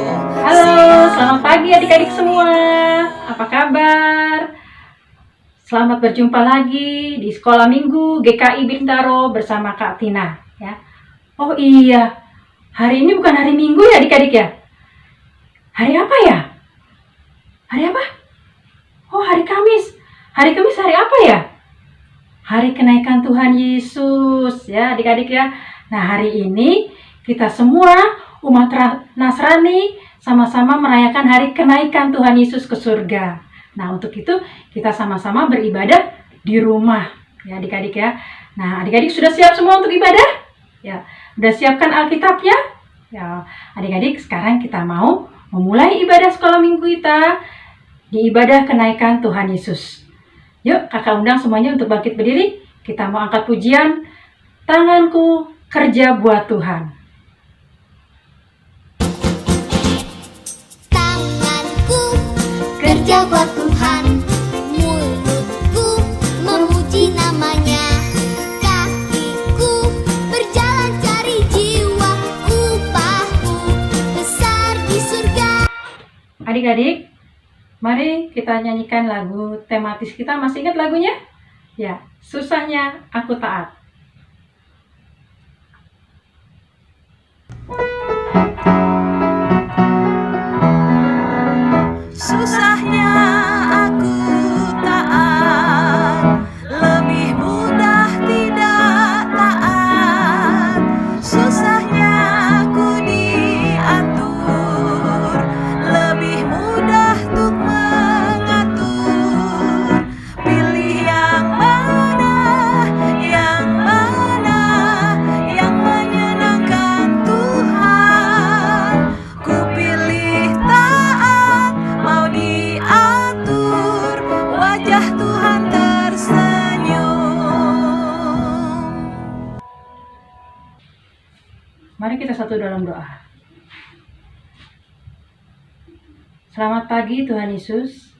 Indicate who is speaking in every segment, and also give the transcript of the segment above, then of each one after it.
Speaker 1: Halo, selamat pagi adik-adik semua. Apa kabar? Selamat berjumpa lagi di Sekolah Minggu GKI Bintaro bersama Kak Tina ya. Oh iya, hari ini bukan hari Minggu ya adik-adik ya? Hari apa ya? Hari apa? Oh, hari Kamis. Hari Kamis hari apa ya? Hari kenaikan Tuhan Yesus ya adik-adik ya. Nah, hari ini kita semua umat Nasrani sama-sama merayakan hari kenaikan Tuhan Yesus ke surga. Nah, untuk itu kita sama-sama beribadah di rumah ya adik-adik ya. Nah, adik-adik sudah siap semua untuk ibadah? Ya, sudah siapkan Alkitabnya? Ya, adik-adik sekarang kita mau memulai ibadah sekolah minggu kita di ibadah kenaikan Tuhan Yesus. Yuk, kakak undang semuanya untuk bangkit berdiri. Kita mau angkat pujian, tanganku kerja buat Tuhan.
Speaker 2: Kerja buat Tuhan, mulutku memuji namanya, kakiku berjalan cari jiwa, upahku besar di surga.
Speaker 1: Adik-adik, mari kita nyanyikan lagu tematis kita. Masih ingat lagunya? Ya, susahnya aku taat.
Speaker 3: Susahnya aku taat, lebih mudah tidak taat. Susahnya aku diatur, lebih mudah untuk mengatur. Pilih yang mana yang menyenangkan Tuhan. Ku pilih taat, mau diatur, wajah Tuhan tersenyum.
Speaker 1: Mari kita satu dalam doa. Selamat pagi Tuhan Yesus.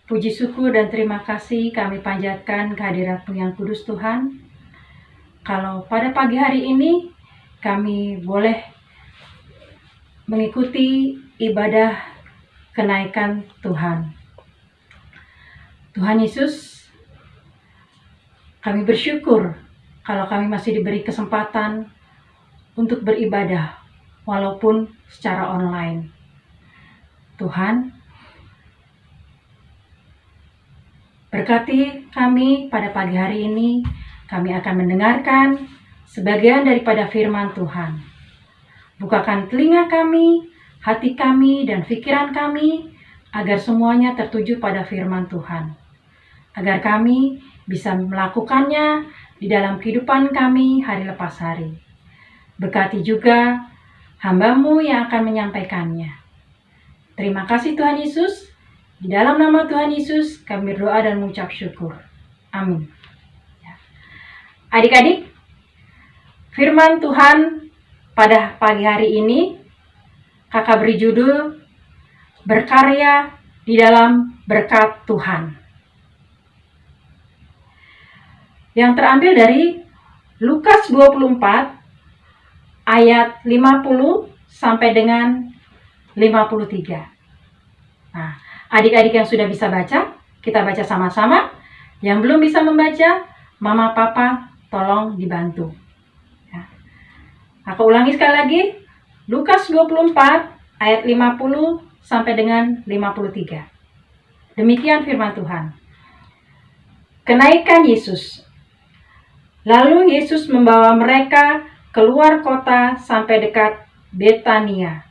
Speaker 1: Puji syukur dan terima kasih kami panjatkan kehadirat-Mu yang kudus Tuhan. Kalau pada pagi hari ini kami boleh mengikuti ibadah kenaikan Tuhan. Tuhan Yesus, kami bersyukur kalau kami masih diberi kesempatan untuk beribadah walaupun secara online. Tuhan, berkati kami pada pagi hari ini. Kami akan mendengarkan sebagian daripada firman Tuhan. Bukakan telinga kami, hati kami, dan pikiran kami agar semuanya tertuju pada firman Tuhan. Agar kami bisa melakukannya di dalam kehidupan kami hari lepas hari. Berkati juga hamba-Mu yang akan menyampaikannya. Terima kasih Tuhan Yesus. Di dalam nama Tuhan Yesus kami berdoa dan mengucap syukur. Amin. Adik-adik, firman Tuhan pada pagi hari ini kakak beri judul Berkarya di dalam berkat Tuhan. Yang terambil dari Lukas 24 ayat 50 sampai dengan 53. Nah, adik-adik yang sudah bisa baca, kita baca sama-sama. Yang belum bisa membaca, mama papa tolong dibantu. Ya. Aku ulangi sekali lagi, Lukas 24 ayat 50 sampai dengan 53. Demikian firman Tuhan. Kenaikan Yesus. Lalu Yesus membawa mereka keluar kota sampai dekat Betania.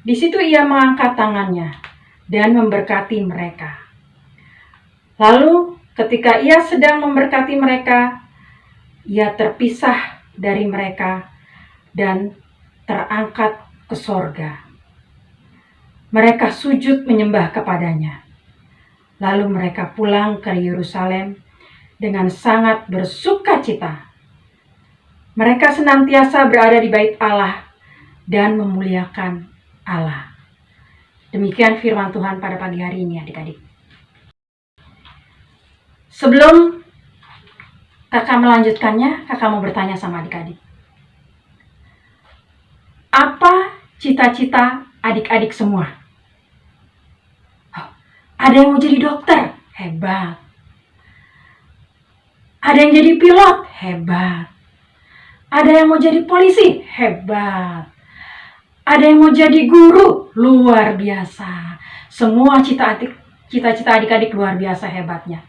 Speaker 1: Di situ ia mengangkat tangannya dan memberkati mereka. Lalu ketika ia sedang memberkati mereka, ia terpisah dari mereka dan terangkat ke sorga. Mereka sujud menyembah kepadanya. Lalu mereka pulang ke Yerusalem dengan sangat bersukacita. Mereka senantiasa berada di bait Allah dan memuliakan Allah. Demikian firman Tuhan pada pagi hari ini adik-adik. Sebelum kakak melanjutkannya, kakak mau bertanya sama adik-adik. Apa cita-cita adik-adik semua. Oh, ada yang mau jadi dokter, hebat. Ada yang jadi pilot, hebat. Ada yang mau jadi polisi, hebat. Ada yang mau jadi guru, luar biasa. Semua cita-cita adik-adik luar biasa hebatnya.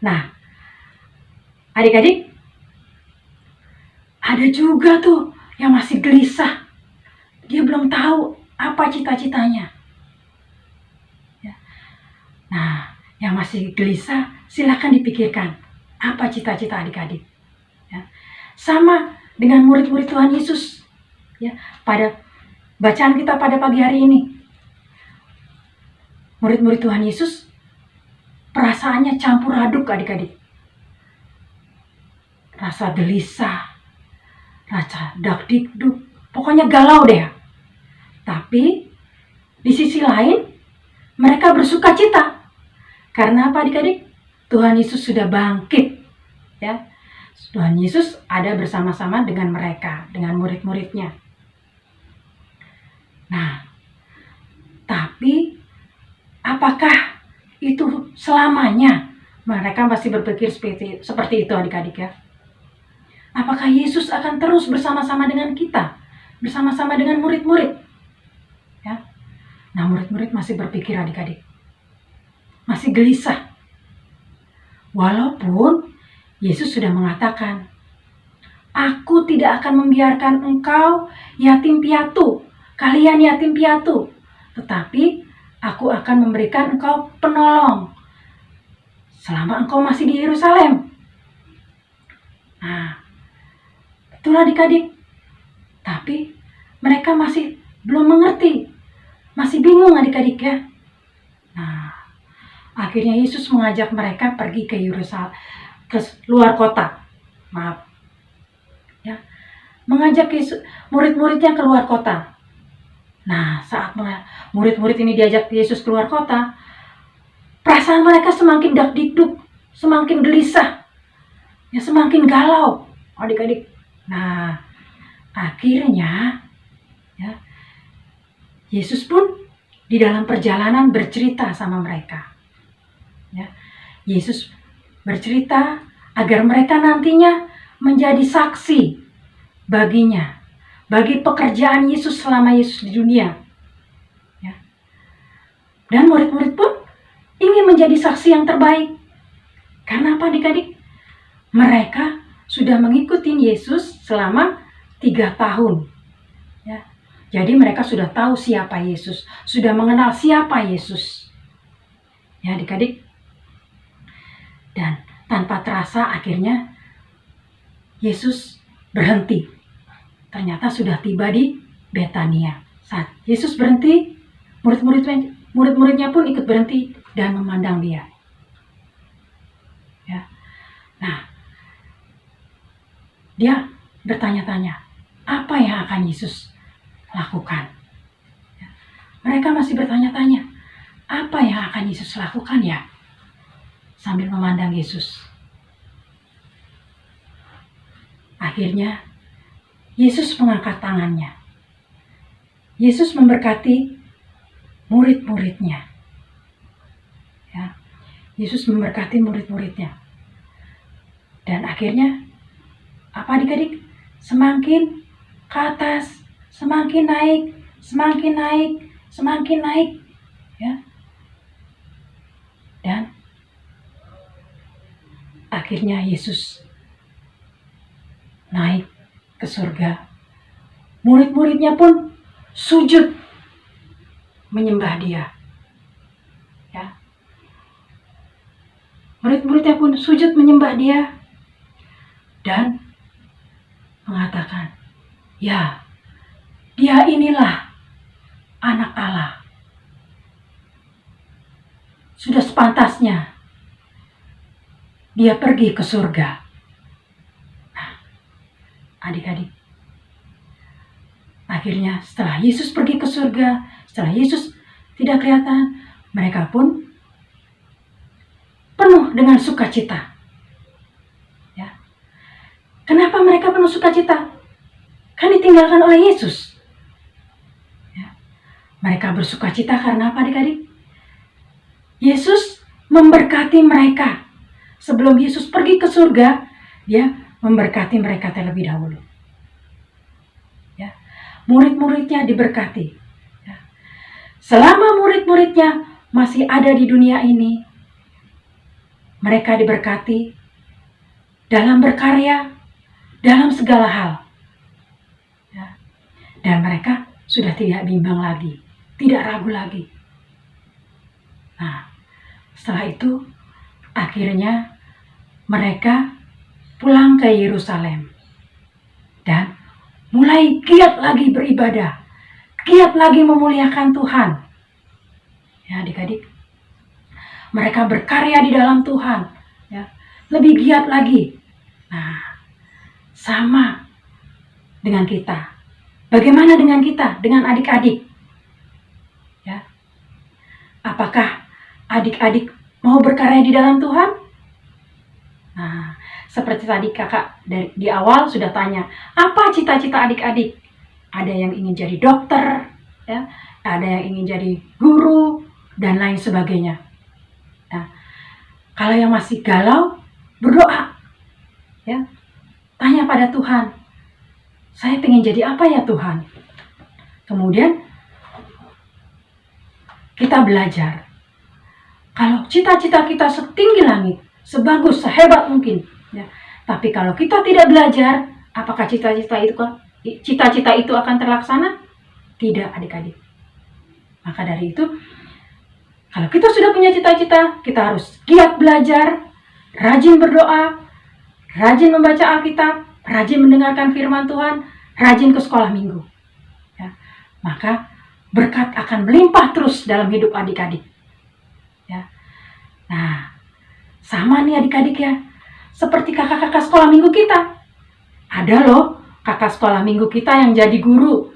Speaker 1: Nah, adik-adik, ada juga tuh yang masih gelisah. Dia belum tahu apa cita-citanya. Ya. Nah, yang masih gelisah, silakan dipikirkan apa cita-cita adik-adik. Ya. Sama dengan murid-murid Tuhan Yesus. Ya, pada bacaan kita pada pagi hari ini, murid-murid Tuhan Yesus perasaannya campur aduk adik-adik. Rasa gelisah, rasa dak-dikduk, pokoknya galau deh. Tapi di sisi lain mereka bersuka cita. Karena apa adik-adik? Tuhan Yesus sudah bangkit. Ya. Tuhan Yesus ada bersama-sama dengan mereka, dengan murid-muridnya. Nah, tapi apakah itu selamanya? Mereka masih berpikir seperti itu adik-adik ya. Apakah Yesus akan terus bersama-sama dengan kita? Bersama-sama dengan murid-murid? Ya. Nah, murid-murid masih berpikir adik-adik. Masih gelisah. Walaupun Yesus sudah mengatakan, "Aku tidak akan membiarkan engkau yatim piatu, kalian yatim piatu, tetapi aku akan memberikan engkau penolong selama engkau masih di Yerusalem." Nah, betul adik-adik. Tapi mereka masih belum mengerti, masih bingung adik-adik ya. Nah, akhirnya Yesus mengajak mereka pergi ke Yerusalem, ke luar kota. Maaf. Ya. Mengajak murid-muridnya ke luar kota. Nah, saat murid-murid ini diajak Yesus keluar kota, perasaan mereka semakin dak-dikduk, semakin gelisah, ya semakin galau, adik-adik. Nah, akhirnya ya, Yesus pun di dalam perjalanan bercerita sama mereka. Ya, Yesus bercerita agar mereka nantinya menjadi saksi baginya, bagi pekerjaan Yesus selama Yesus di dunia. Ya. Dan murid-murid pun ingin menjadi saksi yang terbaik. Karena apa adik-adik? Mereka sudah mengikuti Yesus selama 3 tahun. Ya. Jadi mereka sudah tahu siapa Yesus, sudah mengenal siapa Yesus. Ya adik-adik. Dan tanpa terasa akhirnya Yesus berhenti. Ternyata sudah tiba di Betania. Saat Yesus berhenti, murid-muridnya pun ikut berhenti dan memandang dia. Ya. Nah, dia bertanya-tanya, apa yang akan Yesus lakukan? Ya. Mereka masih bertanya-tanya, apa yang akan Yesus lakukan ya? Sambil memandang Yesus. Akhirnya Yesus mengangkat tangannya. Yesus memberkati murid-muridnya. Ya. Yesus memberkati murid-muridnya. Dan akhirnya apa adik-adik? Semakin ke atas, semakin naik, semakin naik, semakin naik. Ya. Dan akhirnya Yesus naik ke surga. Murid-muridnya pun sujud menyembah dia. Ya. Murid-muridnya pun sujud menyembah dia dan mengatakan, ya, dia inilah anak Allah. Sudah sepantasnya dia pergi ke surga. Nah, adik-adik, akhirnya setelah Yesus pergi ke surga, setelah Yesus tidak kelihatan, mereka pun penuh dengan sukacita. Ya. Kenapa mereka penuh sukacita? Kan ditinggalkan oleh Yesus. Mereka bersukacita karena apa adik-adik? Yesus memberkati mereka. Sebelum Yesus pergi ke surga, dia memberkati mereka terlebih dahulu. Ya. Murid-muridnya diberkati. Ya. Selama murid-muridnya masih ada di dunia ini, mereka diberkati dalam berkarya, dalam segala hal. Ya. Dan mereka sudah tidak bimbang lagi, tidak ragu lagi. Nah, setelah itu akhirnya mereka pulang ke Yerusalem dan mulai giat lagi beribadah, giat lagi memuliakan Tuhan. Ya, adik-adik, mereka berkarya di dalam Tuhan, ya, lebih giat lagi. Nah, sama dengan kita. Bagaimana dengan kita, dengan adik-adik? Ya, apakah adik-adik mau berkarya di dalam Tuhan? Nah, seperti tadi kakak di awal sudah tanya, apa cita-cita adik-adik? Ada yang ingin jadi dokter, ya, ada yang ingin jadi guru, dan lain sebagainya. Nah, kalau yang masih galau, berdoa, ya, tanya pada Tuhan, saya pengen jadi apa ya Tuhan? Kemudian kita belajar. Kalau cita-cita kita setinggi langit, sebagus, sehebat mungkin, ya, tapi kalau kita tidak belajar, apakah cita-cita itu akan terlaksana? Tidak, adik-adik. Maka dari itu, kalau kita sudah punya cita-cita, kita harus giat belajar, rajin berdoa, rajin membaca Alkitab, rajin mendengarkan firman Tuhan, rajin ke sekolah minggu. Ya, maka berkat akan melimpah terus dalam hidup adik-adik. Ya. Nah, sama nih adik-adik ya, seperti kakak-kakak sekolah minggu kita. Ada loh kakak sekolah minggu kita yang jadi guru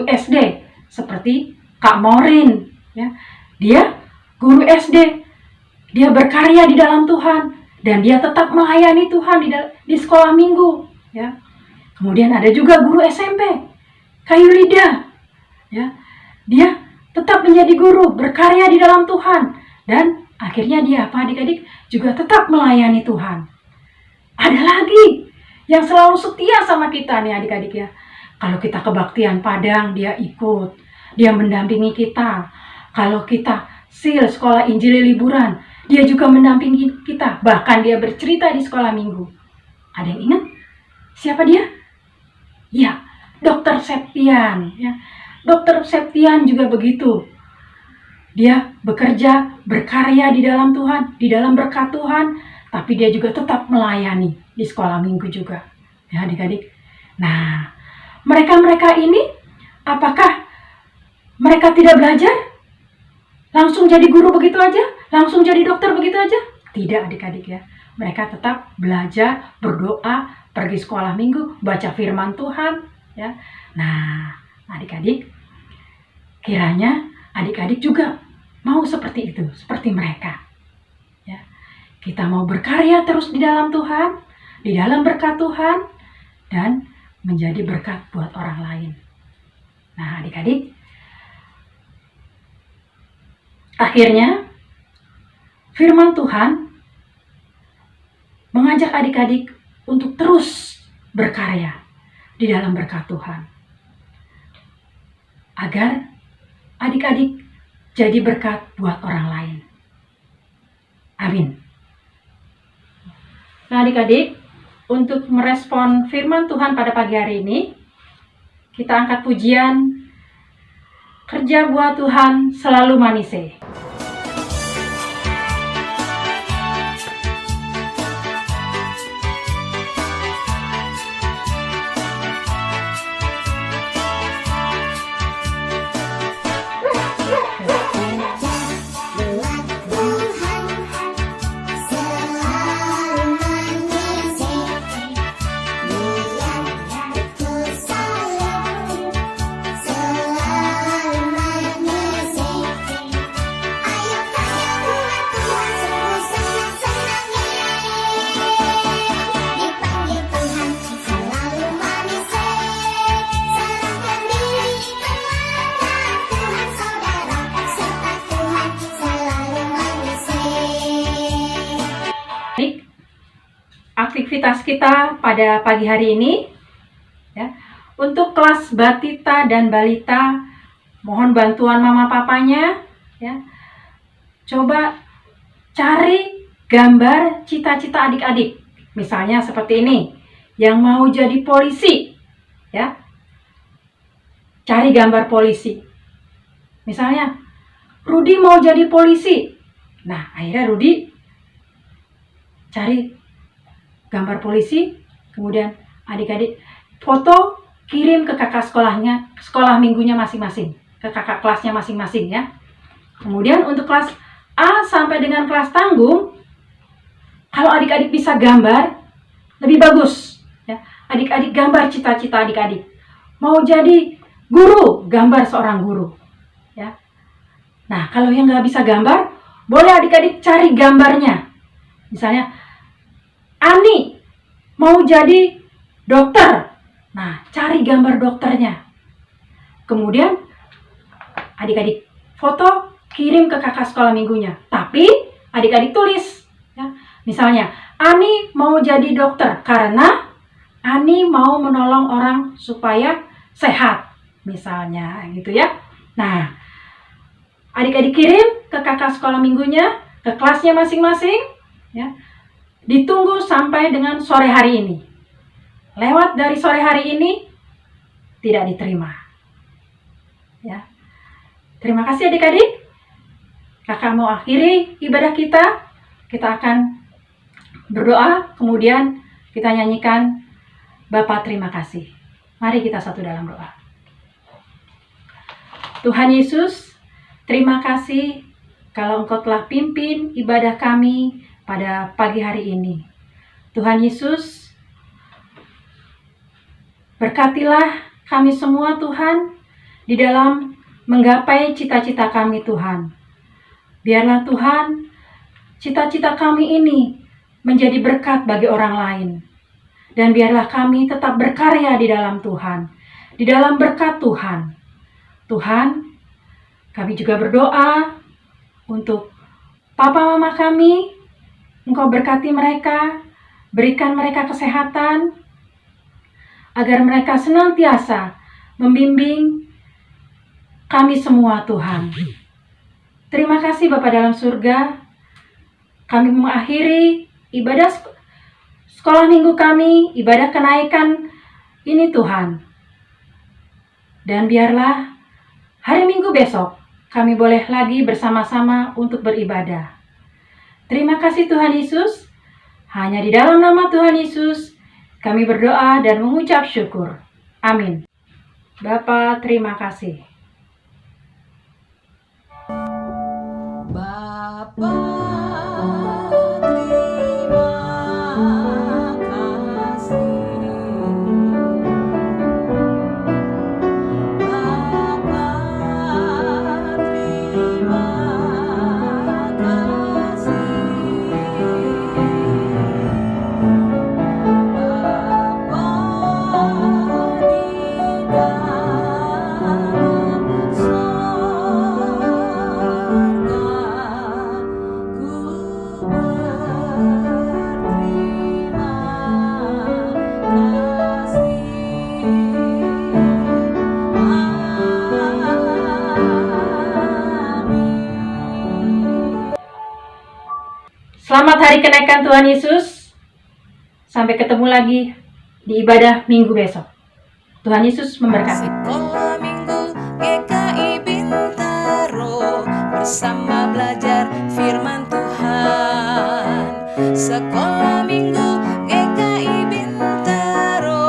Speaker 1: SD, seperti Kak Morin. Ya. Dia guru SD, dia berkarya di dalam Tuhan, dan dia tetap melayani Tuhan di sekolah minggu. Ya. Kemudian ada juga guru SMP, Kayu Lida. Ya. Dia tetap menjadi guru, berkarya di dalam Tuhan, dan akhirnya dia apa adik-adik? Juga tetap melayani Tuhan. Ada lagi yang selalu setia sama kita nih adik-adik ya. Kalau kita kebaktian Padang, dia ikut, dia mendampingi kita. Kalau kita sekolah Injil liburan, dia juga mendampingi kita. Bahkan dia bercerita di sekolah minggu. Ada yang ingat? Siapa dia? Ya, Dr. Septian. Ya. Dr. Septian juga begitu. Dia bekerja, berkarya di dalam Tuhan, di dalam berkat Tuhan, tapi dia juga tetap melayani di sekolah minggu juga. Ya, adik-adik. Nah, mereka-mereka ini, apakah mereka tidak belajar? Langsung jadi guru begitu aja? Langsung jadi dokter begitu aja? Tidak, adik-adik ya. Mereka tetap belajar, berdoa, pergi sekolah minggu, baca firman Tuhan. Ya. Nah, adik-adik, kiranya adik-adik juga mau seperti itu, seperti mereka. Ya. Kita mau berkarya terus di dalam Tuhan, di dalam berkat Tuhan, dan menjadi berkat buat orang lain. Nah, adik-adik, akhirnya firman Tuhan mengajak adik-adik untuk terus berkarya di dalam berkat Tuhan, agar adik-adik jadi berkat buat orang lain. Amin. Nah adik-adik, untuk merespon firman Tuhan pada pagi hari ini, kita angkat pujian Kerja Buat Tuhan Selalu Manise. aktivitas kita pada pagi hari ini. Ya. Untuk kelas batita dan balita, mohon bantuan mama papanya. Ya. Coba cari gambar cita-cita adik-adik. Misalnya seperti ini, yang mau jadi polisi. Ya. Cari gambar polisi. Misalnya, Rudi mau jadi polisi. Nah, akhirnya Rudi cari gambar polisi, kemudian adik-adik foto, kirim ke kakak sekolahnya, sekolah minggunya masing-masing, ke kakak kelasnya masing-masing ya. Kemudian untuk kelas A sampai dengan kelas tanggung, kalau adik-adik bisa gambar, lebih bagus. Ya. Adik-adik gambar cita-cita adik-adik. Mau jadi guru, gambar seorang guru. Ya. Nah, kalau yang nggak bisa gambar, boleh adik-adik cari gambarnya. Misalnya, Ani mau jadi dokter. Nah, cari gambar dokternya. Kemudian, adik-adik foto, kirim ke kakak sekolah minggunya. Tapi, adik-adik tulis. Ya. Misalnya, Ani mau jadi dokter karena Ani mau menolong orang supaya sehat. Misalnya, gitu ya. Nah, adik-adik kirim ke kakak sekolah minggunya, ke kelasnya masing-masing. Ya. Ditunggu sampai dengan sore hari ini. Lewat dari sore hari ini, tidak diterima. Ya. Terima kasih adik-adik. Kakak mau akhiri ibadah kita. Kita akan berdoa, kemudian kita nyanyikan Bapa terima kasih. Mari kita satu dalam doa. Tuhan Yesus, terima kasih kalau Engkau telah pimpin ibadah kami pada pagi hari ini. Tuhan Yesus, berkatilah kami semua Tuhan di dalam menggapai cita-cita kami Tuhan. Biarlah Tuhan, cita-cita kami ini menjadi berkat bagi orang lain. Dan biarlah kami tetap berkarya di dalam Tuhan, di dalam berkat Tuhan. Tuhan, kami juga berdoa untuk papa mama kami. Engkau berkati mereka, berikan mereka kesehatan, agar mereka senantiasa membimbing kami semua Tuhan. Terima kasih Bapa dalam surga. Kami mengakhiri ibadah sekolah minggu kami, ibadah kenaikan ini Tuhan. Dan biarlah hari Minggu besok kami boleh lagi bersama-sama untuk beribadah. Terima kasih Tuhan Yesus. Hanya di dalam nama Tuhan Yesus kami berdoa dan mengucap syukur. Amin. Bapa, terima kasih.
Speaker 3: Bapa,
Speaker 1: Selamat hari kenaikan Tuhan Yesus. Sampai ketemu lagi di ibadah minggu besok. Tuhan Yesus memberkati.
Speaker 3: Sekolah Minggu GKI Bintaro bersama belajar firman Tuhan. Sekolah Minggu GKI Bintaro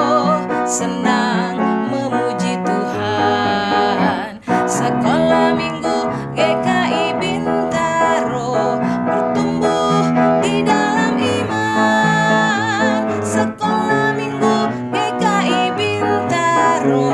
Speaker 3: senang memuji Tuhan. Sekolah Minggu GKI Bintaro bertumbuh di dalam iman. Sekolah Minggu GKI Bintaro